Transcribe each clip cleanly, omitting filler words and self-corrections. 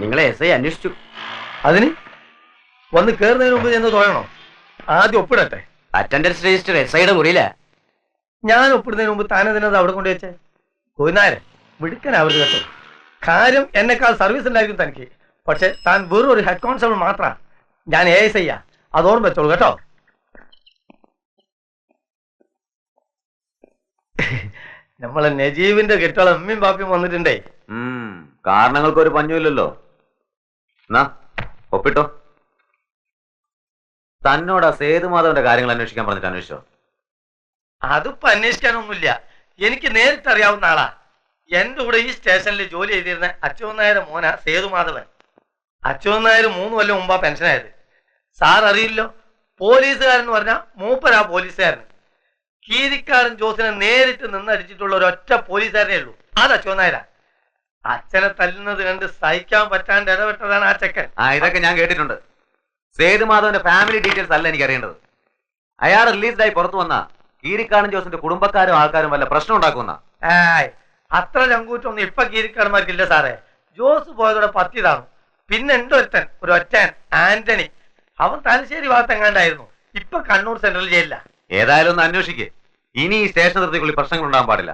നിങ്ങളെ SI അന്വേഷിച്ചു. അതിന് വന്ന് കയറുന്നതിന് മുമ്പ് ചെന്ന് തോന്നണോ? ആദ്യം ഒപ്പിടട്ടെ. Attendance register SIയുടെ മുറിയില്ല. ഞാൻ ഒപ്പിടുന്നതിന് മുമ്പ് താനെതിനത് അവിടെ കൊണ്ട് വെച്ചേ? കൊയ്നാരെ വിടുക്കനാവരുത് കേട്ടോ. കാര്യം എന്നെക്കാൾ സർവീസ് ഉണ്ടായിരിക്കും തനിക്ക്. പക്ഷെ താൻ വെറും ഒരു ഹെഡ് കോൺസ്റ്റബിൾ മാത്രമാണ്. ഞാൻ ASI അത് ഓർമ്മ വെച്ചോളൂ കേട്ടോ. നമ്മളെ നജീബിന്റെ കെട്ടുകൾ അമ്മയും ബാപ്പയും വന്നിട്ടുണ്ടേ. കാരണങ്ങൾക്ക് ഒരു പഞ്ഞുമില്ലല്ലോ. ഒപ്പിട്ടോ. തന്നോടാ സേതുമാധവന്റെ കാര്യങ്ങൾ അന്വേഷിക്കാൻ പറഞ്ഞിട്ട് അന്വേഷിച്ചോ? അതിപ്പോ അന്വേഷിക്കാനൊന്നുമില്ല. എനിക്ക് നേരിട്ട് അറിയാവുന്ന ആളാ. എന്റെ കൂടെ ഈ സ്റ്റേഷനിൽ ജോലി ചെയ്തിരുന്ന അച്യുതൻ നായരുടെ മോന സേതുമാധവൻ. അച്യുതൻ നായർ 3 കൊല്ലം മുമ്പാ പെൻഷനായത്. സാർ അറിയില്ലോ, പോലീസുകാരൻ എന്ന് പറഞ്ഞാൽ മൂപ്പരാ പോലീസുകാരൻ. കീരിക്കാരൻ ജോസിനെ നേരിട്ട് നിന്നടിച്ചിട്ടുള്ള ഒരൊറ്റ പോലീസുകാരനേ ഉള്ളൂ, അത് അച്യുതൻ നായരാ. അച്ഛനെ തല്ലുന്നത് കണ്ട് സഹിക്കാൻ പറ്റാണ്ട് ഇടപെട്ടതാണ് ആ ചെക്കൻ. ഇതൊക്കെ ഞാൻ കേട്ടിട്ടുണ്ട്. സേതുമാധവന്റെ ഫാമിലി ഡീറ്റെയിൽസ് അല്ല എനിക്ക് അറിയേണ്ടത്. അയാൾ റിലീസ്ഡായി പുറത്തു വന്ന കീരിക്കാടൻ ജോസിന്റെ കുടുംബക്കാരും ആൾക്കാരും വല്ല പ്രശ്നം ഉണ്ടാക്കുന്ന അത്ര ചങ്കൂറ്റൊന്നും ഇപ്പൊ കീരിക്കാടന്മാർക്കില്ല സാറേ. ജോസ് പോയതോടെ പത്തിയതാണ്. പിന്നെ എന്റെ ഒരു ഒറ്റൻ ആന്റണി, അവൻ തലശ്ശേരി ഭാഗത്തെങ്ങാണ്ടായിരുന്നു. ഇപ്പൊ കണ്ണൂർ സെൻട്രൽ ജയിലില്ല. ഏതായാലും ഒന്ന് അന്വേഷിക്കേ. ഇനി ഈ സ്റ്റേഷൻ നിർത്തിക്കുള്ളിൽ പ്രശ്നങ്ങൾ ഉണ്ടാകാൻ പാടില്ല.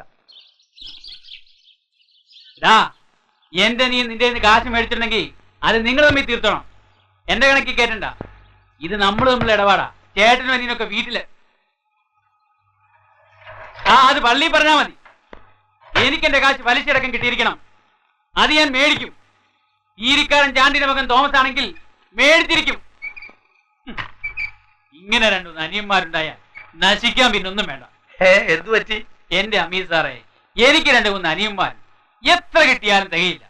എന്റെ നീ നിന്റെ കാശ് മേടിച്ചിട്ടുണ്ടെങ്കിൽ അത് നിങ്ങൾ തമ്മിൽ തീർത്തണം. എന്റെ കണക്കിൽ കേട്ടണ്ട. ഇത് നമ്മൾ തമ്മിലുള്ള ഇടപാടാ. ചേട്ടനും അനിയനൊക്കെ വീട്ടില്. അത് പള്ളി പറഞ്ഞാ മതി. എനിക്ക് എന്റെ കാശ് പലിശയടക്കം കിട്ടിയിരിക്കണം. അത് ഞാൻ മേടിക്കും. ഈരിക്കാരൻ ചാണ്ടിന്റെ മകൻ തോമസ് ആണെങ്കിൽ മേടിച്ചിരിക്കും. ഇങ്ങനെ 2 അനിയന്മാരുണ്ടായാൽ നശിക്കാൻ പിന്നൊന്നും വേണ്ട. എന്തു പറ്റി? എന്റെ അമീർ സാറേ, എനിക്ക് 2 അനിയന്മാർ എത്ര കിട്ടിയാലും തികയില്ല.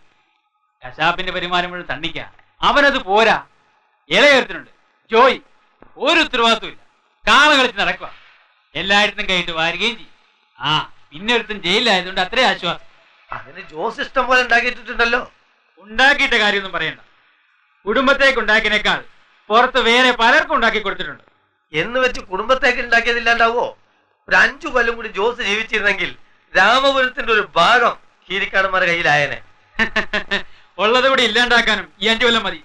കശാപ്പിന്റെ പെരുമാറ്റം മുഴുവൻ തണ്ണിക്ക. അവനത് പോരാ. ഇളയത്തിനുണ്ട് ജോയ്, ഒരു ഉത്തരവാദിത്വം ഇല്ല. കാള കളിച്ച് നടക്കുക. എല്ലായിടത്തും കൈയിട്ട് വാരുകയും ചെയ്യും. പിന്നെ ഒരുത്തും ജയിലിലായതുകൊണ്ട് അത്രേ ആശ്വാസം. അതിന് ജോസ് ഇഷ്ടം പോലെ ഉണ്ടാക്കിയിട്ടുണ്ടല്ലോ. ഉണ്ടാക്കിയിട്ട കാര്യമൊന്നും പറയണ്ട. കുടുംബത്തേക്ക് ഉണ്ടാക്കിയതിനേക്കാൾ പുറത്ത് വേറെ പലർക്കും ഉണ്ടാക്കി കൊടുത്തിട്ടുണ്ട്. എന്ന് വെച്ച് കുടുംബത്തേക്ക് ഉണ്ടാക്കിയതില്ലാണ്ടാവോ? ഒരു 5 കൊല്ലം കൂടി ജോസ് ജീവിച്ചിരുന്നെങ്കിൽ രാമപുരത്തിന്റെ ഒരു ഭാഗം കീരിക്കാടന്മാരുടെ കയ്യിലായനെ. ഉള്ളത് കൂടി ഇല്ലാണ്ടാക്കാനും ഈ 5 കൊല്ലം മതി.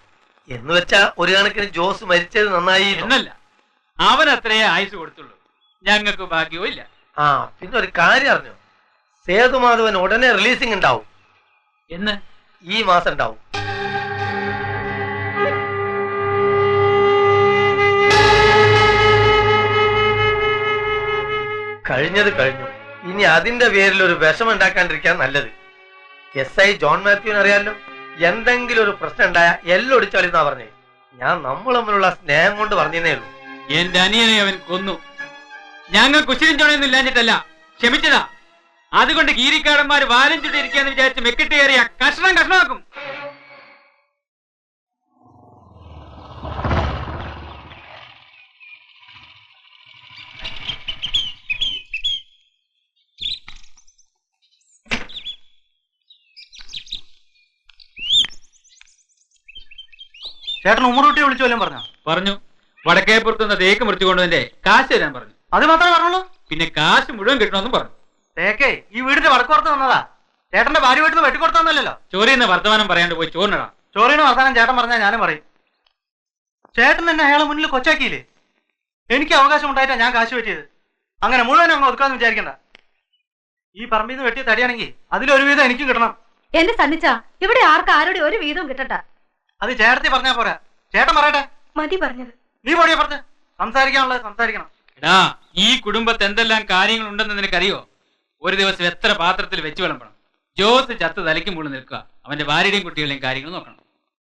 എന്ന് വെച്ചാ ഒരു കണക്കിന് ജോസ് മരിച്ചത് നന്നായി എന്നല്ല, അവൻ അത്രയേ ആയുസ് കൊടുത്തുള്ളൂ. ഞങ്ങൾക്ക് ഭാഗ്യവും ഇല്ല. പിന്നെ ഒരു കാര്യം അറിഞ്ഞു, സേതുമാധവൻ ഉടനെ റിലീസിംഗ് ഉണ്ടാവും. എന്ന്? ഈ മാസം ഉണ്ടാവും. കഴിഞ്ഞത് കഴിഞ്ഞു. ഇനി അതിന്റെ പേരിൽ ഒരു വിഷമം ഉണ്ടാക്കാണ്ടിരിക്കാൻ നല്ലത്. SI ജോൺ മാത്യുവിന് അറിയാലോ, എന്തെങ്കിലും ഒരു പ്രശ്നം ഉണ്ടായ എല്ലൊടിച്ചാളിന്നാ പറഞ്ഞേ. ഞാൻ നമ്മൾ തമ്മിലുള്ള സ്നേഹം കൊണ്ട് പറഞ്ഞേ ഉള്ളൂ. എന്റെ അനിയനെ അവൻ കൊന്നു. ഞങ്ങൾ കുശിനും ചോണയൊന്നും ഇല്ലാഞ്ഞിട്ടല്ല, ക്ഷമിച്ചതാ. അതുകൊണ്ട് കീരിക്കാടന്മാർ വാലും ചുട്ടിരിക്കാന്ന് വിചാരിച്ച് മെക്കിട്ട് കയറിയ കഷ്ണമാക്കും. ചേട്ടൻ ഉമ്മറൂട്ടിയെ വിളിച്ചു വല്ലതും പറഞ്ഞു. വടക്കേപ്പുറത്തുനിന്ന് തേക്ക് മുറിച്ചു കൊണ്ടുവന്റെ കാശ് തരാൻ പറഞ്ഞു. അത് മാത്രമേ പറഞ്ഞുള്ളൂ? പിന്നെ കാശ് മുഴുവൻ കിട്ടണമെന്നും പറഞ്ഞു. തേക്കേ ഈ വീടിന്റെ വടക്കുറത്ത് വന്നതാ. ചേട്ടന്റെ ഭാര്യ വീട്ടിൽ നിന്ന് വെട്ടിക്കൊടുത്തന്നല്ലോ. ചോറിന്ന് വർത്തമാനം പറയാണ്ട് പോയി ചോറിനടാ. ചോറിന് വർത്തമാനം ചേട്ടൻ പറഞ്ഞാൽ ഞാനും പറയും. ചേട്ടൻ തന്നെ അയാളെ മുന്നിൽ കൊച്ചാക്കിയില്ലേ? എനിക്ക് അവകാശം ഉണ്ടായിട്ടാ ഞാൻ കാശ് വെട്ടിയത്. അങ്ങനെ മുഴുവൻ അങ്ങ് ഒതുക്കാന്ന് വിചാരിക്കണ്ട. ഈ പറമ്പിൽ നിന്ന് വെട്ടിയ തടിയാണെങ്കിൽ അതിലൊരു വീതം എനിക്കും കിട്ടണം. എന്റെ സന്നിച്ച ഇവിടെ ആരോടെ ഒരു വീതവും കിട്ടട്ട. അത് ചേട്ടത്തി പറഞ്ഞാ പോരാ, ചേട്ടൻ പറയട്ടെ. മതി പറഞ്ഞത്. നീ പോടിയ പറഞ്ഞ് സംസാരിക്കാനുള്ളത് സംസാരിക്കണം. എടാ, ഈ കുടുംബത്ത് എന്തെല്ലാം കാര്യങ്ങൾ ഉണ്ടെന്ന് നിനക്കറിയോ? ഒരു ദിവസം എത്ര പാത്രത്തിൽ വെച്ച് വിളമ്പണം. ജോസ് ചത്ത് തലയ്ക്കും മുകളിൽ നിൽക്കുക. അവന്റെ ഭാര്യയുടെയും കുട്ടികളുടെയും കാര്യങ്ങൾ നോക്കണം.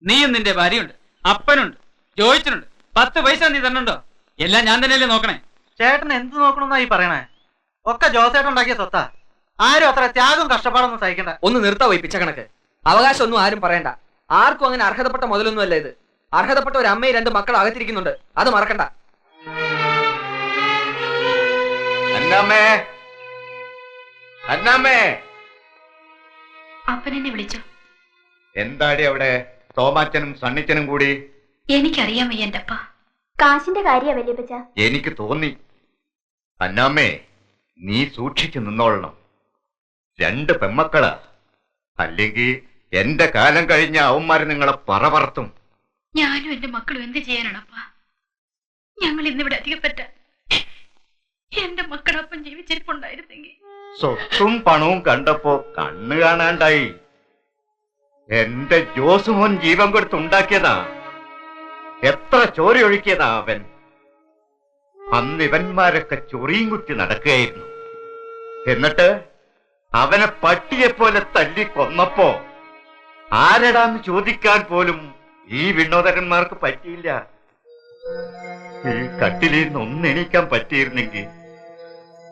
നീയും നിന്റെ ഭാര്യയുണ്ട്, അപ്പനുണ്ട്, ജോയിച്ചനുണ്ട്. 10 പൈസ നീ തന്നുണ്ടോ? എല്ലാം ഞാൻ തന്നെയല്ലേ നോക്കണേ. ചേട്ടൻ എന്ത് നോക്കണമെന്നാ ഈ പറയണേ? ഒക്കെ ജോസേട്ടൻ ഉണ്ടാക്കിയ സ്വത്താ. ആരും അത്ര ത്യാഗം കഷ്ടപ്പാടൊന്നും സഹിക്കണ്ട. ഒന്ന് നിർത്താ പോയി പിച്ച കണക്ക്. അവകാശം ഒന്നും ആരും പറയണ്ട. ആർക്കും അങ്ങനെ അർഹതപ്പെട്ട മുതലൊന്നും അല്ല ഇത്. അർഹതപ്പെട്ട ഒരു അമ്മയും 2 മക്കൾ അകത്തിരിക്കുന്നുണ്ട്, അത് മറക്കണ്ട. അപ്പനെന്നെ വിളിച്ചു. എന്താടി അവിടെ തോമാച്ചനും സണ്ണിച്ചനും കൂടി? എനിക്കറിയാൻ വയ്യ എന്റെ അപ്പ. കാശിന്റെ കാര്യ വല്യപ്പച്ച. എനിക്ക് തോന്നി. അന്നാമ്മേ, നീ സൂക്ഷിച്ചു നിന്നോളണം. 2 പെമ്മക്കളാ. അല്ലെങ്കിൽ എന്റെ കാലം കഴിഞ്ഞ അവന്മാര് നിങ്ങളെ പറപറത്തും. ഞാനും എന്റെ മക്കളും എന്ത് ചെയ്യാനാണപ്പാ? ഞങ്ങൾ ഇന്നിവിടെ അധികപ്പറ്റ. എന്റെ മക്കളൊപ്പം ജീവിച്ചിരിപ്പുണ്ടായിരുന്നെങ്കിൽ. സ്വത്തും പണവും കണ്ടപ്പോ കണ്ണു കാണാണ്ടായി. എന്റെ ജോസുമോൻ ജീവൻ കൊടുത്തുണ്ടാക്കിയതാ. എത്ര ചോര ഒഴുക്കിയതാ അവൻ. അന്ന് ഇവന്മാരൊക്കെ ചൊറിയും കുത്തി നടക്കുകയായിരുന്നു. എന്നിട്ട് അവനെ പട്ടിയെപ്പോലെ തല്ലി കൊന്നപ്പോ ആരടാന്ന് ചോദിക്കാൻ പോലും ഈ വിനോദകന്മാർക്ക് പറ്റിയില്ല. ഈ കട്ടിലിൽ നിന്ന് ഒന്നെണീക്കാൻ പറ്റിയിരുന്നെങ്കിൽ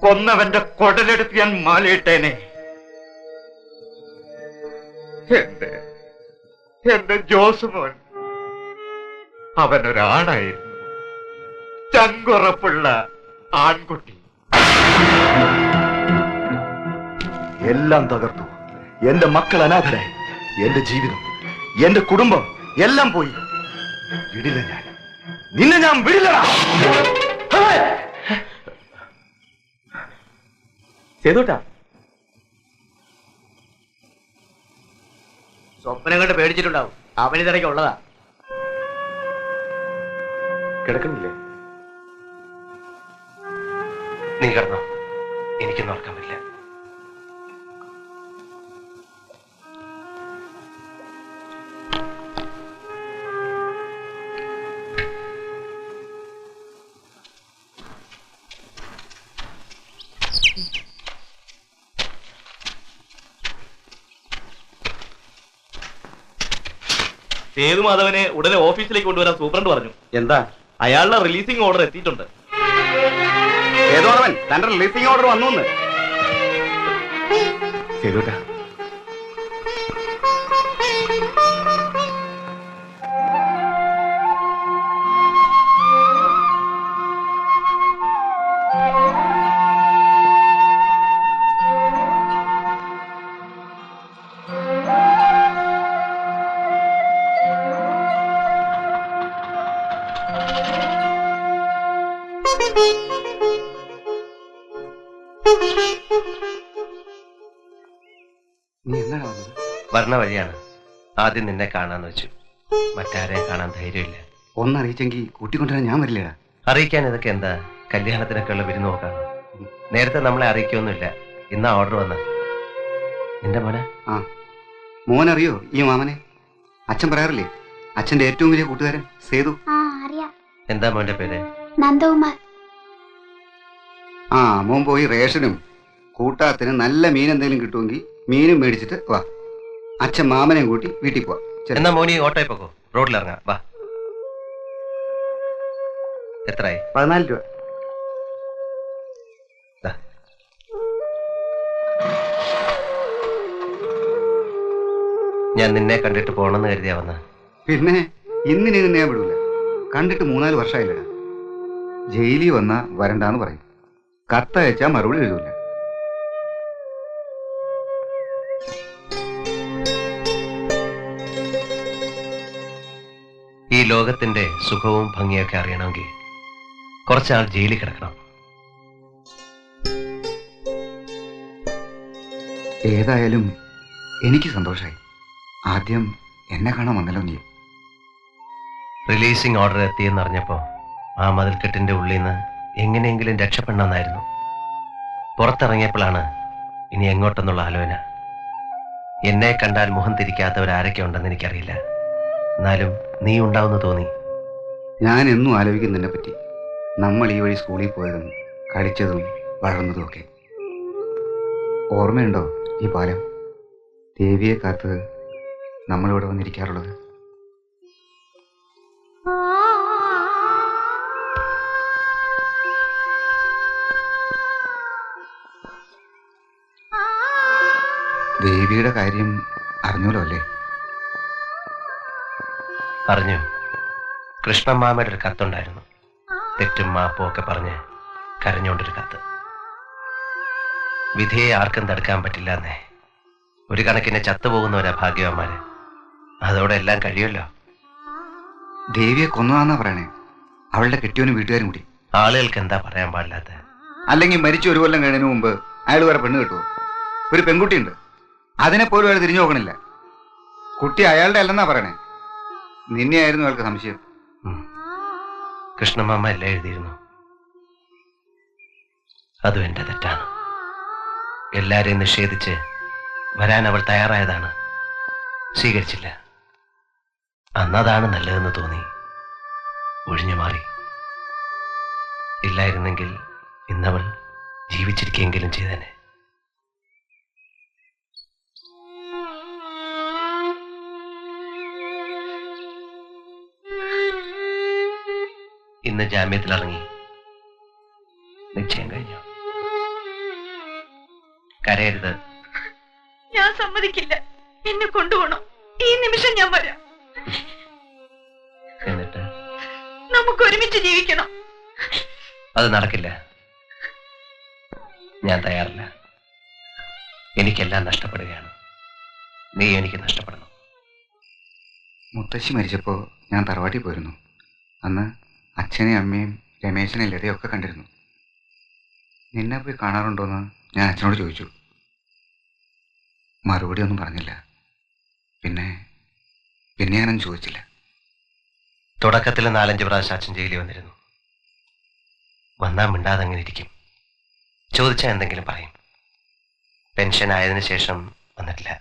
കൊന്നവന്റെ കൊടലെടുത്ത് ഞാൻ മാലയിട്ടേനെ. എന്റെ ജോസുമോൻ അവനൊരാണായിരുന്നു. ചങ്കുറപ്പുള്ള ആൺകുട്ടി. എല്ലാം തകർത്തു. എന്റെ മക്കൾ അനാഥരായി. എന്റെ ജീവിതം, എന്റെ കുടുംബം എല്ലാം പോയി. വിടില്ല ഞാൻ, നിന്നെ ഞാൻ വിടില്ലടാ. ചെയ്തൂട്ടാ സ്വപ്നം കണ്ട് പേടിച്ചിട്ടുണ്ടാവും. അവനിതിടയ്ക്ക് ഉള്ളതാ. കിടക്കണില്ലേ? നീ കിടന്നോ, എനിക്കൊന്നും ഓർക്കാൻ പറ്റില്ല. സേതുമാധവനെ ഉടനെ ഓഫീസിലേക്ക് കൊണ്ടുവരാൻ സൂപ്രണ്ട് പറഞ്ഞു. എന്താ? അയാളുടെ റിലീസിംഗ് ഓർഡർ എത്തിയിട്ടുണ്ട്. ഏതോ അവൻ തന്റെ റിലീസിംഗ് ഓർഡർ വന്നു. ചെയ്തൂട്ടാ നീ എന്നാണ് വന്നത്? വരണ വഴിയാണ്. ആദ്യം നിന്നെ കാണാന്ന് വെച്ചു. മറ്റാരെയും കാണാൻ ധൈര്യമില്ല. ഒന്നറിയിച്ചെങ്കിൽ കൂട്ടിക്കൊണ്ടുവരാൻ ഞാൻ വരില്ലടാ. അറിയിക്കാൻ ഇതൊക്കെ എന്താ? കല്യാണത്തിനൊക്കെ ഉള്ള വിരുന്ന് നോക്കാണ്. നേരത്തെ നമ്മളെ അറിയിക്കൊന്നുമില്ല. ഇന്നാ ഓർഡർ വന്ന. നിന്റെ മോനെ? ആ, മോനറിയോ ഈ മാമനെ? അച്ഛൻ പറയാറില്ലേ, അച്ഛന്റെ ഏറ്റവും വലിയ കൂട്ടുകാരൻ സേതു. എന്താ മോന്റെ പേര്? നന്ദകുമാർ. ആ, മോൻ പോയി റേഷനും കൂട്ടാത്തിന് നല്ല മീൻ എന്തെങ്കിലും കിട്ടുമെങ്കിൽ മീനും മേടിച്ചിട്ട് വാ. അച്ഛൻ മാമനെയും കൂട്ടി വീട്ടിൽ പോവാ. എന്നാ മോനി ഓട്ടോയിൽ പോക്കോ, റോഡിൽ ഇറങ്ങാം. വാ. എത്രയായി? 14 രൂപ. ഞാൻ നിന്നെ കണ്ടിട്ട് പോണെന്ന് കരുതിയാ വന്ന. പിന്നെ ഇന്നിനെ ഞാൻ വിടൂല. കണ്ടിട്ട് 3-4 വർഷമായില്ലടാ. ജയിലിൽ വന്ന വരണ്ടാന്ന് പറയും. കത്തയച്ചാ മറുപടി എഴുതൂല. ഈ ലോകത്തിന്റെ സുഖവും ഭംഗിയൊക്കെ അറിയണമെങ്കിൽ കുറച്ചാൾ ജയിലിൽ കിടക്കണം. ഏതായാലും എനിക്ക് സന്തോഷമായി. ആദ്യം എന്നെ കാണാൻ വന്നല്ലോ നീ. റിലീസിംഗ് ഓർഡർ എത്തിയെന്നറിഞ്ഞപ്പോ ആ മതിൽക്കെട്ടിന്റെ ഉള്ളിൽ നിന്ന് എങ്ങനെയെങ്കിലും രക്ഷപ്പെടണമെന്നായിരുന്നു. പുറത്തിറങ്ങിയപ്പോഴാണ് ഇനി എങ്ങോട്ടെന്നുള്ള ആലോചന. എന്നെ കണ്ടാൽ മുഖം തിരിക്കാത്തവരാരൊക്കെ ഉണ്ടെന്ന് എനിക്കറിയില്ല. എന്നാലും നീ ഉണ്ടാവുമെന്ന് തോന്നി. ഞാൻ എന്നും ആലോചിക്കുന്നതിനെ പറ്റി. നമ്മൾ ഈ വഴി സ്കൂളിൽ പോയതും കളിച്ചതും വളർന്നതും ഒക്കെ. ഓർമ്മയുണ്ടോ ഈ പാലം? ദേവിയെ കാത്ത് നമ്മളിവിടെ വന്നിരിക്കാറുള്ളത്. ദേവിയുടെ കാര്യം അറിഞ്ഞോലോ അല്ലേ? പറഞ്ഞു. കൃഷ്ണൻ മാമയുടെ ഒരു കത്തുണ്ടായിരുന്നു. തെറ്റും മാപ്പും ഒക്കെ പറഞ്ഞ് കരഞ്ഞോണ്ടൊരു കത്ത്. വിധിയെ ആർക്കും തടുക്കാൻ പറ്റില്ല എന്നേ. ഒരു കണക്കിന് ചത്തുപോകുന്നവരാ ഭാഗ്യവാന്മാര്. അതോടെ എല്ലാം കഴിയുമല്ലോ. ദേവിയെ കൊന്നതാന്നാ പറയണേ. അവളുടെ കെട്ടിയവനും വീട്ടുകാരും കൂടി. ആളുകൾക്ക് എന്താ പറയാൻ പാടില്ലാത്ത? അല്ലെങ്കിൽ മരിച്ചു 1 കൊല്ലം കഴിഞ്ഞതിന് മുമ്പ് അയാൾ വേറെ പെണ്ണ് കിട്ടുമോ? ഒരു പെൺകുട്ടിയുണ്ട്, അതിനെപ്പോലും അയാൾ തിരിഞ്ഞു നോക്കണില്ല. കുട്ടി അയാളുടെ അല്ലെന്നാ പറയണേ. നിന്നെയായിരുന്നു അയാൾക്ക് സംശയം. കൃഷ്ണമാമ എല്ലാം എഴുതിയിരുന്നു. അതും എന്റെ തെറ്റാണ്. എല്ലാരെയും നിഷേധിച്ച് വരാൻ അവൾ തയ്യാറായതാണ്. സ്വീകരിച്ചില്ല. അന്നതാണ് നല്ലതെന്ന് തോന്നി ഒഴിഞ്ഞു മാറി. ഇല്ലായിരുന്നെങ്കിൽ ഇന്നവൾ ജീവിച്ചിരിക്കെങ്കിലും ചെയ്തേനെ. ഇന്ന് ജാമ്യത്തിലിറങ്ങി. നിശ്ചയം കഴിഞ്ഞു. കരയരുത്. ഞാൻ സമ്മതിക്കില്ല. എന്നെ കൊണ്ടുപോകണം. ഈ നിമിഷം ഞാൻ വരാം. എന്നിട്ട് നമുക്ക് ഒരുമിച്ച് ജീവിക്കണം. അത് നടക്കില്ല. ഞാൻ തയ്യാറില്ല. എനിക്കെല്ലാം നഷ്ടപ്പെടുകയാണ്. നീ എനിക്ക് നഷ്ടപ്പെടണം. മുത്തശ്ശി മരിച്ചപ്പോ ഞാൻ തറവാട്ടിൽ പോയിരുന്നു. അന്ന് അച്ഛനെയും അമ്മയും രമേശനെയും ലതയൊക്കെ കണ്ടിരുന്നു. നിന്നെ പോയി കാണാറുണ്ടോയെന്ന് ഞാൻ അച്ഛനോട് ചോദിച്ചു. മറുപടി ഒന്നും പറഞ്ഞില്ല. പിന്നെ ഞാനൊന്നും ചോദിച്ചില്ല. തുടക്കത്തിൽ 4-5 പ്രാവശ്യം അച്ഛൻ ജയിലിൽ വന്നിരുന്നു. വന്നാ മിണ്ടാതെ അങ്ങനെ ഇരിക്കും. ചോദിച്ചാൽ എന്തെങ്കിലും പറയും. പെൻഷൻ ആയതിനു ശേഷം വന്നിട്ടില്ല.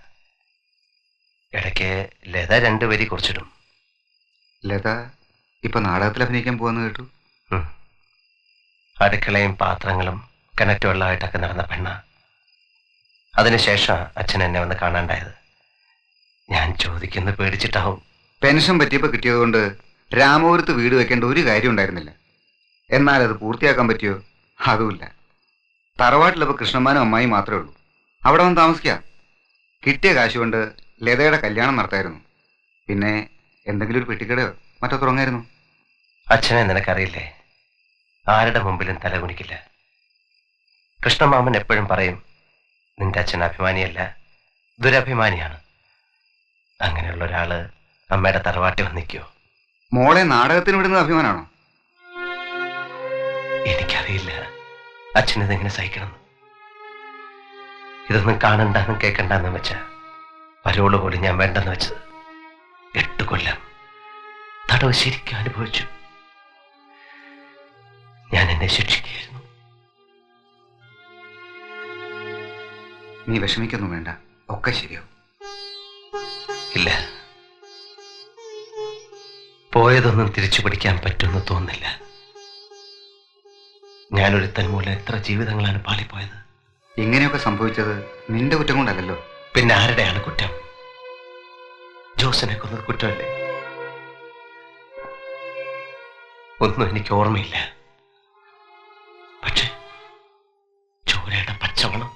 ഇടയ്ക്ക് ലത 2 വരി കുറിച്ചിടും. ലത ഇപ്പൊ നാടകത്തിൽ അഭിനയിക്കാൻ പോവാന്ന് കേട്ടു. അടുക്കളയും പാത്രങ്ങളും കിണറ്റ് വെള്ളമായിട്ടൊക്കെ നടന്ന പെണ്ണ. അതിനുശേഷം അച്ഛൻ എന്നെ വന്ന് കാണാണ്ടായത്. ഞാൻ ചോദിക്കുന്നത് പേടിച്ചിട്ടാവും. പെൻഷൻ പറ്റിയപ്പോൾ കിട്ടിയത് കൊണ്ട് രാമപുരത്ത് വീട് വെക്കേണ്ട ഒരു കാര്യം ഉണ്ടായിരുന്നില്ല. എന്നാൽ അത് പൂർത്തിയാക്കാൻ പറ്റിയോ? അതുമില്ല. തറവാട്ടിലിപ്പോൾ കൃഷ്ണമാനും അമ്മായി മാത്രമേ ഉള്ളൂ. അവിടെ വന്ന് താമസിക്കാം. കിട്ടിയ കാശ് കൊണ്ട് ലതയുടെ കല്യാണം നടത്തായിരുന്നു. പിന്നെ എന്തെങ്കിലും ഒരു പെട്ടിക്കടയോ മറ്റോ തുടങ്ങായിരുന്നു. അച്ഛനെ നിനക്കറിയില്ലേ? ആരുടെ മുമ്പിലും തലകുനിക്കില്ല. കൃഷ്ണമാമൻ എപ്പോഴും പറയും, നിന്റെ അച്ഛൻ അഭിമാനിയല്ല, ദുരഭിമാനിയാണ്. അങ്ങനെയുള്ള ഒരാള് അമ്മയുടെ തറവാട്ടിൽ വന്നിക്കോ? മോളെ നാടകത്തിന് വിടുന്നത് അഭിമാനാണോ? എനിക്കറിയില്ല അച്ഛനിതെങ്ങനെ സഹിക്കണമെന്ന്. ഇതൊന്നും കാണണ്ടെന്നും കേൾക്കണ്ടെന്നും വെച്ച പരോള് പോലും ഞാൻ വേണ്ടെന്ന് വെച്ചത്. 8 കൊല്ലം തടവ് ശരിക്കും അനുഭവിച്ചു. ഞാൻ എന്നെ ശിക്ഷിക്കുകയായിരുന്നു. നീ വിഷമിക്കൊന്നും വേണ്ട, ഒക്കെ ശരിയാവും. ഇല്ല, പോയതൊന്നും തിരിച്ചു പിടിക്കാൻ പറ്റുമെന്ന് തോന്നുന്നില്ല. ഞാനൊരുത്തൻ മൂലം എത്ര ജീവിതങ്ങളാണ് പാളിപ്പോയത്. ഇങ്ങനെയൊക്കെ സംഭവിച്ചത് നിന്റെ കുറ്റം കൊണ്ടല്ലല്ലോ. പിന്നെ ആരുടെയാണ് കുറ്റം? ജോസിനെ കൊന്നത് കുറ്റമല്ലേ? ഒന്നും എനിക്ക് ഓർമ്മയില്ല. പക്ഷെ ചോരയുടെ പച്ചവളം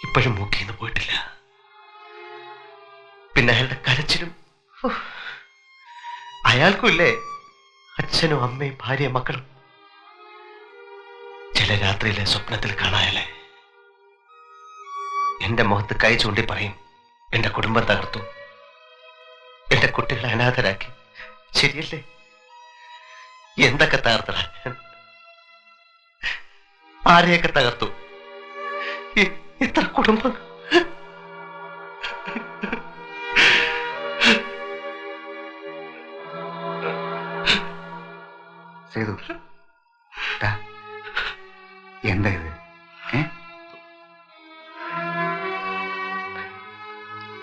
ഇപ്പോഴും മൂക്കിന്ന് പോയിട്ടില്ല. പിന്നെ അയാളുടെ കരച്ചിലും. അയാൾക്കും ഇല്ലേ അച്ഛനും അമ്മയും ഭാര്യയും മക്കളും? ചില രാത്രിയിലെ സ്വപ്നത്തിൽ കാണായല്ലേ എന്റെ മുഖത്ത് കൈ ചൂണ്ടി പറയും, എന്റെ കുടുംബം തകർത്തു, എന്റെ കുട്ടികളെ അനാഥരാക്കി. ശരിയല്ലേ? എന്തൊക്കെ തകർത്തടാ ഞാൻ? ആരെയൊക്കെ തകർത്തു? എത്ര കുടുംബം? സേതു, എന്താ ഇത്?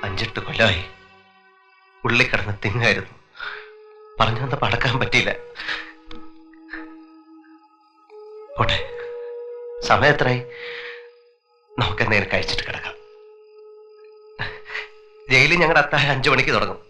5-8 കൊല്ലമായി ഉള്ളി കിടന്ന് തിങ്ങായിരുന്നു. പറഞ്ഞു വന്ന പടക്കാൻ പറ്റിയില്ല. പോട്ടെ, സമയം എത്രയായി? നമുക്കെന്തേലും കഴിച്ചിട്ട് കിടക്കാം. ജയിലിൽ ഞങ്ങളുടെ അത്താഴം 5 മണിക്ക് തുടങ്ങും.